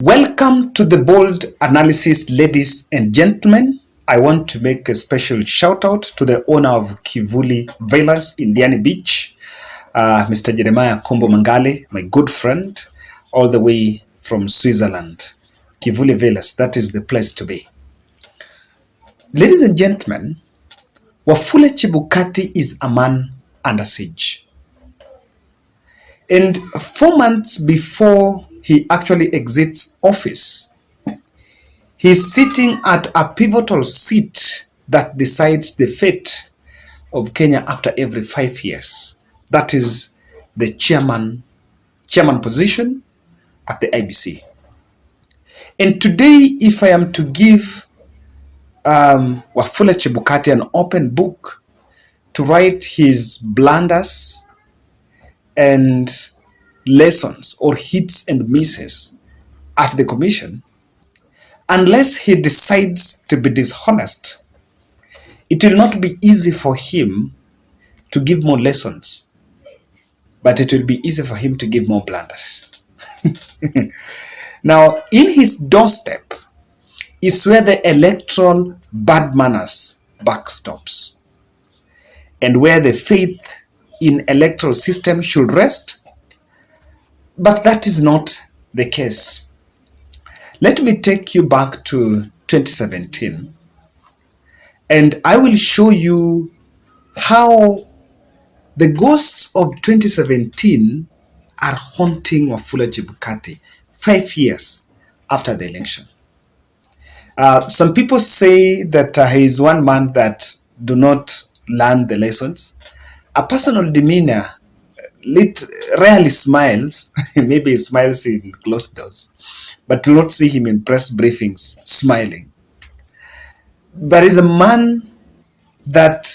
Welcome to the bold analysis, ladies and gentlemen. I want to make a special shout out to the owner of Kivuli Villas in Diani Beach, Mr. Jeremiah Kombo Mangale, my good friend, all the way from Switzerland. Kivuli Villas, that is the place to be. Ladies and gentlemen, Wafula Chebukati is a man under siege. And 4 months before he actually exits office, he's sitting at a pivotal seat that decides the fate of Kenya after every 5 years. That is the chairman position at the IBC. And today, if I am to give Wafula Chebukati an open book to write his blunders and lessons or hits and misses at the commission, unless he decides to be dishonest, it will not be easy for him to give more lessons, but it will be easy for him to give more blunders. Now, in his doorstep is where the electoral bad manners backstops and where the faith in electoral system should rest. But that is not the case. Let me take you back to 2017, and I will show you how the ghosts of 2017 are haunting Wafula Chebukati 5 years after the election. Some people say that he is one man that do not learn the lessons. A personal demeanor rarely smiles. Maybe he smiles in closed doors, but do not see him in press briefings smiling. But he's a man that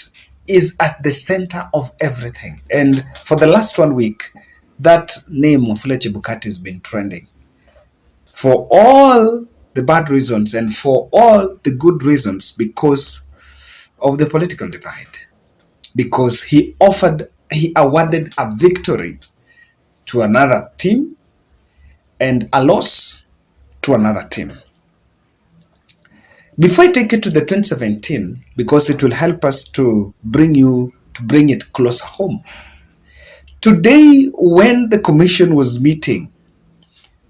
is at the center of everything. And for the last 1 week, that name of Wafula Chebukati has been trending. For all the bad reasons and for all the good reasons, because of the political divide. Because he awarded a victory to another team and a loss to another team. Before I take you to the 2017, because it will help us to bring it closer home. Today, when the commission was meeting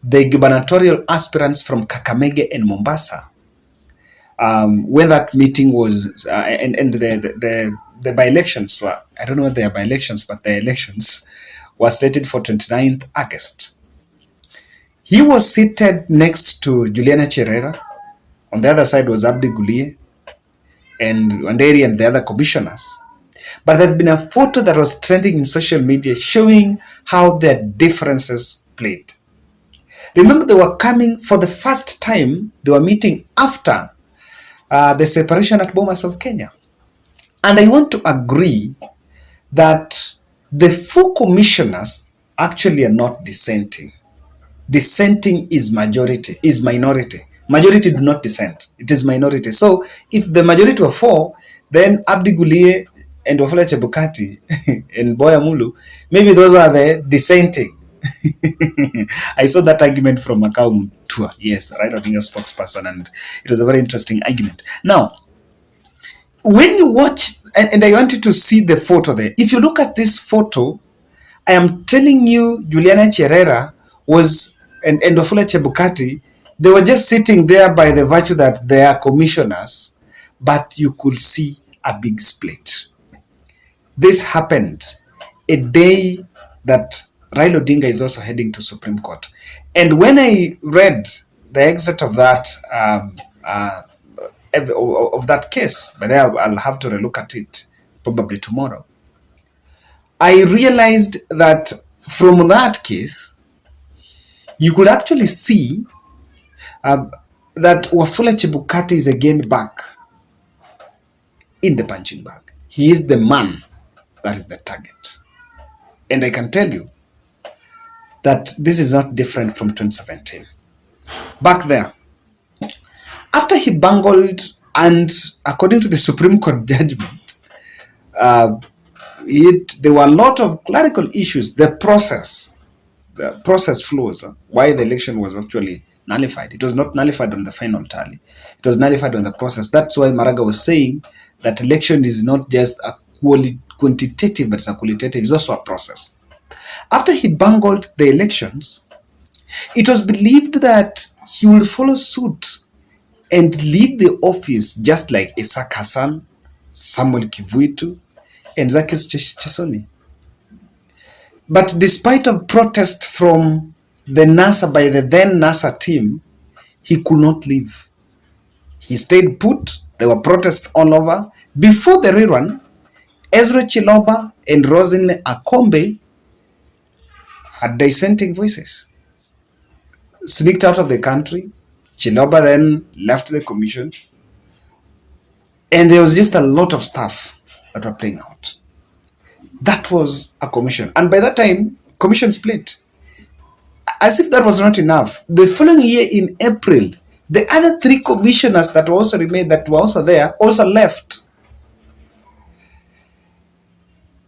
the gubernatorial aspirants from Kakamega and Mombasa, when that meeting was, and the by-elections were, I don't know what they are by-elections, but the elections were slated for 29th August. He was seated next to Juliana Cherera. On the other side was Abdi Gulie and Wanderi and the other commissioners. But there's been a photo that was trending in social media showing how their differences played. Remember, they were coming for the first time, they were meeting after the separation at Bomas of Kenya. And I want to agree that the 4 commissioners actually are not dissenting. Dissenting is minority. Majority do not dissent. It is minority. So if the majority were 4, then Abdi Gulie and Wafula Chebukati and Boya Mulu, maybe those were the dissenting. I saw that argument from Macau Tour. Yes, Raila Odinga's spokesperson, and it was a very interesting argument. Now, when you watch, and I want you to see the photo there. If you look at this photo, I am telling you, Juliana Cherera and Wafula Chebukati, they were just sitting there by the virtue that they are commissioners, but you could see a big split. This happened a day that Raila Odinga is also heading to Supreme Court. And when I read the exit of that case, but I'll have to relook at it probably tomorrow, I realized that from that case, you could actually see that Wafula Chebukati is again back in the punching bag. He is the man that is the target. And I can tell you that this is not different from 2017. Back there, after he bungled, and according to the Supreme Court judgment, there were a lot of clerical issues. The process flows, why the election was actually nullified. It was not nullified on the final tally. It was nullified on the process. That's why Maraga was saying that election is not just a quantitative, but it's a qualitative. It's also a process. After he bungled the elections, it was believed that he would follow suit and leave the office just like Isaac Hassan, Samuel Kivuitu, and Zakis Chesoni. But despite of protest from the NASA by the then NASA team, he could not leave. He stayed put. There were protests all over. Before the rerun, Ezra Chiloba and Rosin Akombe had dissenting voices, sneaked out of the country. Chiloba then left the commission. And there was just a lot of stuff that were playing out. That was a commission. And by that time, commission split. As if that was not enough, the following year in April, the other 3 commissioners that were also remained, that were also there, also left.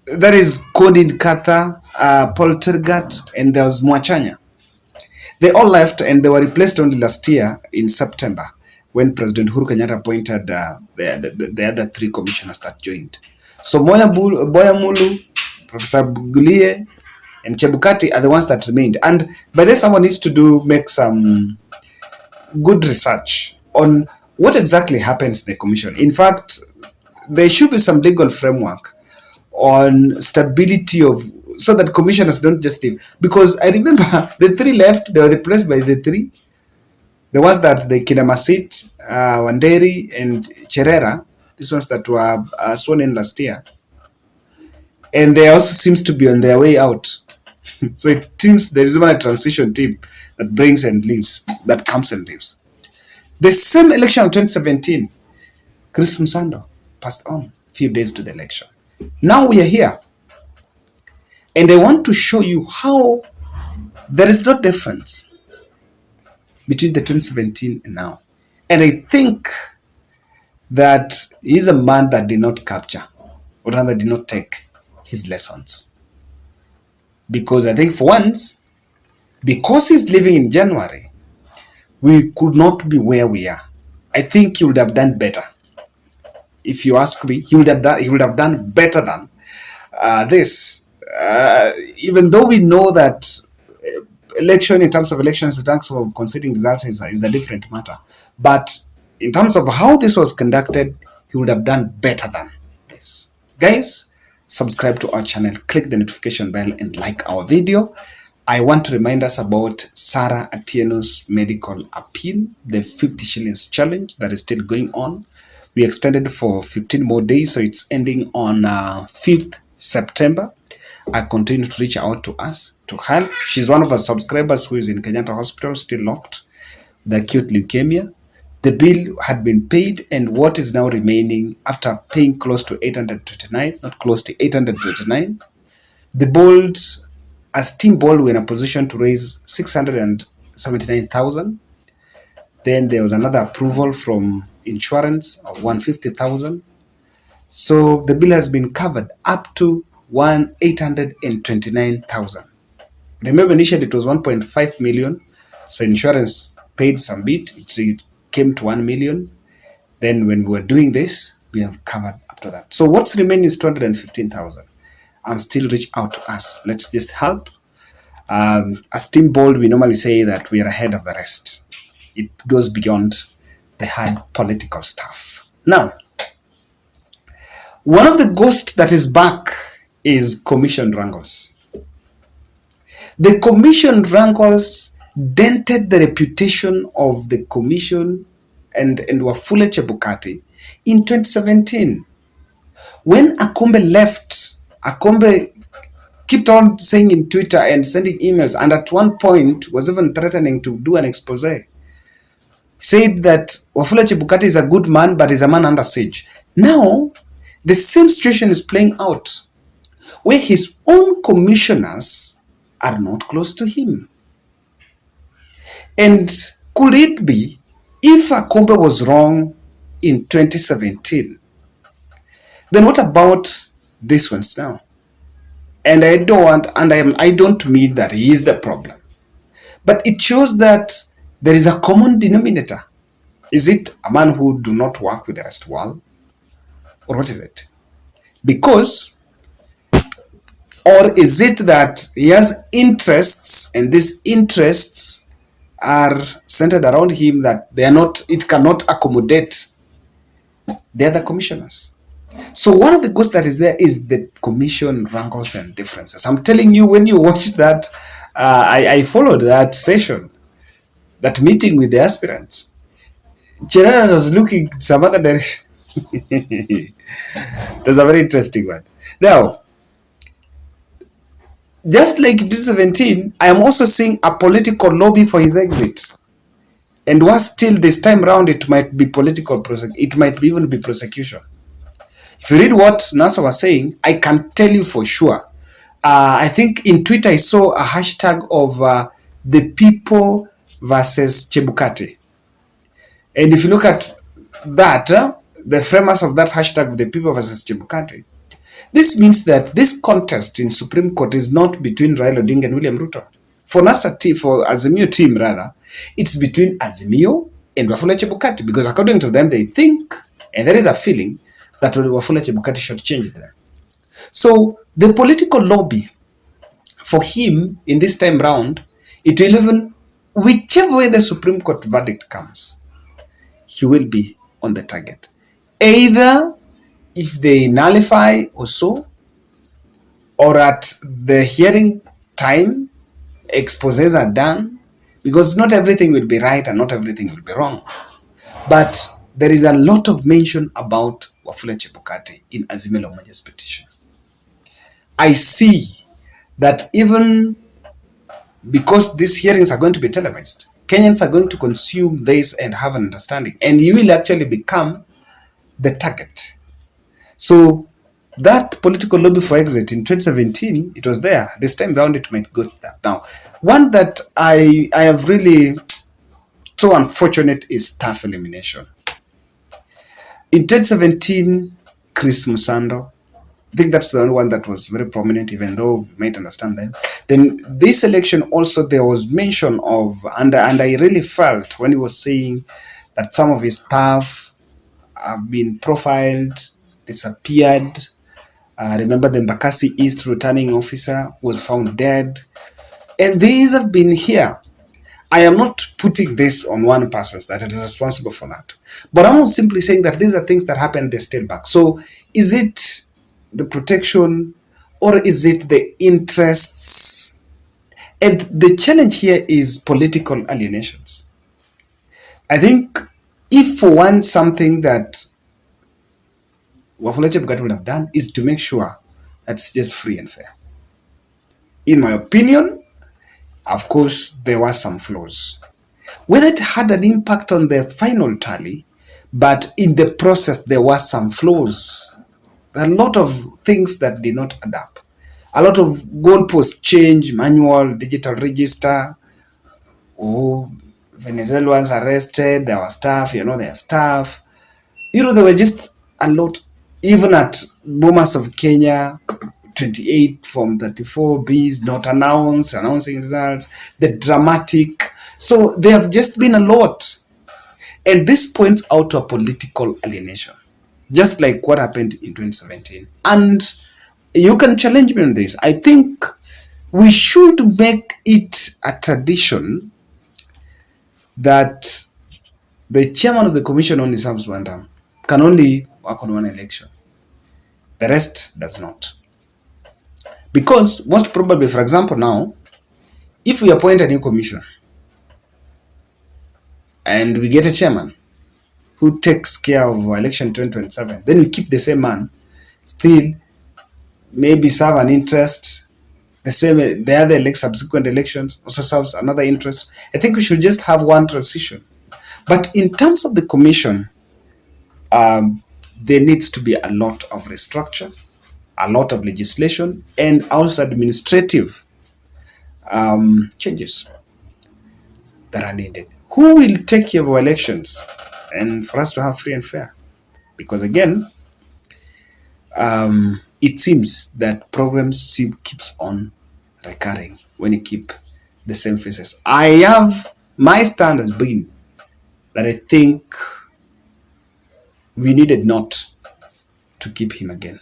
That is Kodin Kata, Paul Tergat, and there was Mwachanya. They all left and they were replaced only last year in September when President Uhuru Kenyatta appointed the other 3 commissioners that joined. So Boyamulu, Professor Gulie, and Chebukati are the ones that remained. And by then someone needs to make some good research on what exactly happens in the commission. In fact, there should be some legal framework on stability of, so that commissioners don't just leave. Because I remember the 3 left, they were replaced by the 3. The ones that the Kinamasit, Wanderi, and Cherera, these ones that were sworn in last year. And they also seems to be on their way out. So it seems there is even a transition team that brings and leaves, that comes and leaves. The same election of 2017, Chris Msando passed on a few days to the election. Now we are here. And I want to show you how there is no difference between the 2017 and now. And I think that he's a man that did not capture, or rather did not take his lessons. Because I think for once, because he's living in January, we could not be where we are. I think he would have done better. If you ask me, he would have done better than this. Even though we know that election, in terms of elections, in terms of conceding results is a different matter. But in terms of how this was conducted, he would have done better than this. Guys, subscribe to our channel, click the notification bell, and like our video. I want to remind us about Sarah Atieno's medical appeal, the 50 shillings challenge that is still going on. We extended for 15 more days, so it's ending on 5th September. I continue to reach out to us to help. She's one of our subscribers who is in Kenyatta Hospital, still locked with acute leukemia. The bill had been paid, and what is now remaining after paying close to 829, not close to 829, the bold, as Team Bold, were in a position to raise 679,000. Then there was another approval from insurance of 150,000. So the bill has been covered up to 829,000. Remember, initially it was 1.5 million. So insurance paid some bit. It came to 1 million. Then when we were doing this, we have covered up to that. So what's remaining is 215,000. I'm still reach out to us. Let's just help. As Team Bold, we normally say that we are ahead of the rest. It goes beyond the hard political stuff. Now, one of the ghosts that is back is commission wrangles. The commission wrangles dented the reputation of the commission and Wafula Chebukati in 2017. When Akombe left, Akombe kept on saying in Twitter and sending emails, and at one point was even threatening to do an expose. Said that Wafula Chebukati is a good man, but is a man under siege. Now, the same situation is playing out, where his own commissioners are not close to him. And could it be, if Akombe was wrong in 2017, then what about this ones now? And I don't mean that he is the problem, but it shows that there is a common denominator. Is it a man who do not work with the rest world? Or what is it? Because, or is it that he has interests and these interests are centered around him that they are not, it cannot accommodate the other commissioners? So one of the ghosts that is there is the commission wrangles and differences. I'm telling you, when you watch that, I followed that session, that meeting with the aspirants. General was looking some other direction. It was a very interesting one. Now, just like in 2017, I am also seeing a political lobby for his exit. And was still this time round, it might be political, it might even be prosecution. If you read what NASA was saying, I can tell you for sure. I think in Twitter I saw a hashtag of the people versus Chebukati. And if you look at that, the framers of that hashtag, the people versus Chebukati, this means that this contest in Supreme Court is not between Raila Odinga and William Ruto. For NASA team, for Azimio team rather, it's between Azimio and Wafula Chebukati, because according to them, they think, and there is a feeling, that Wafula Chebukati should change them. So the political lobby for him in this time round, it will even, whichever way the Supreme Court verdict comes, he will be on the target. Either if they nullify or so, or at the hearing time, exposés are done, because not everything will be right and not everything will be wrong. But there is a lot of mention about Wafula Chebukati in Azimio la Umoja's petition. I see that even because these hearings are going to be televised, Kenyans are going to consume this and have an understanding, and you will actually become the target. So that political lobby for exit in 2017, it was there. This time round, it might go that now. One that I have really so unfortunate is staff elimination. In 2017, Chris Musando, I think that's the only one that was very prominent, even though you might understand that. Then this election also, there was mention of, and I really felt when he was saying that some of his staff have been profiled, disappeared. Remember the Mbakasi East returning officer was found dead. And these have been here. I am not putting this on one person that it is responsible for that. But I'm simply saying that these are things that happen, they're still back. So is it the protection or is it the interests? And the challenge here is political alienations. I think if for one something that Wafula Chebukati would have done is to make sure that it's just free and fair. In my opinion, of course, there were some flaws. Whether it had an impact on the final tally, but in the process, there were some flaws. A lot of things that did not add up. A lot of goalpost change, manual, digital register. Oh, Venezuelans arrested, there was staff, their staff. There were just a lot. Even at Bomas of Kenya, 28 from 34 Bs not announced, announcing results, the dramatic. So there have just been a lot. And this points out to a political alienation, just like what happened in 2017. And you can challenge me on this. I think we should make it a tradition that the chairman of the commission only serves one term, can only work on one election. The rest does not. Because most probably, for example, now, if we appoint a new commission and we get a chairman who takes care of election 2027, then we keep the same man, still maybe serve an interest, the other subsequent elections also serves another interest. I think we should just have one transition. But in terms of the commission, there needs to be a lot of restructure, a lot of legislation, and also administrative changes that are needed. Who will take care of our elections and for us to have free and fair? Because again, it seems that problems keeps on recurring when you keep the same faces. I have My stand has been that I think we needed not to keep him again.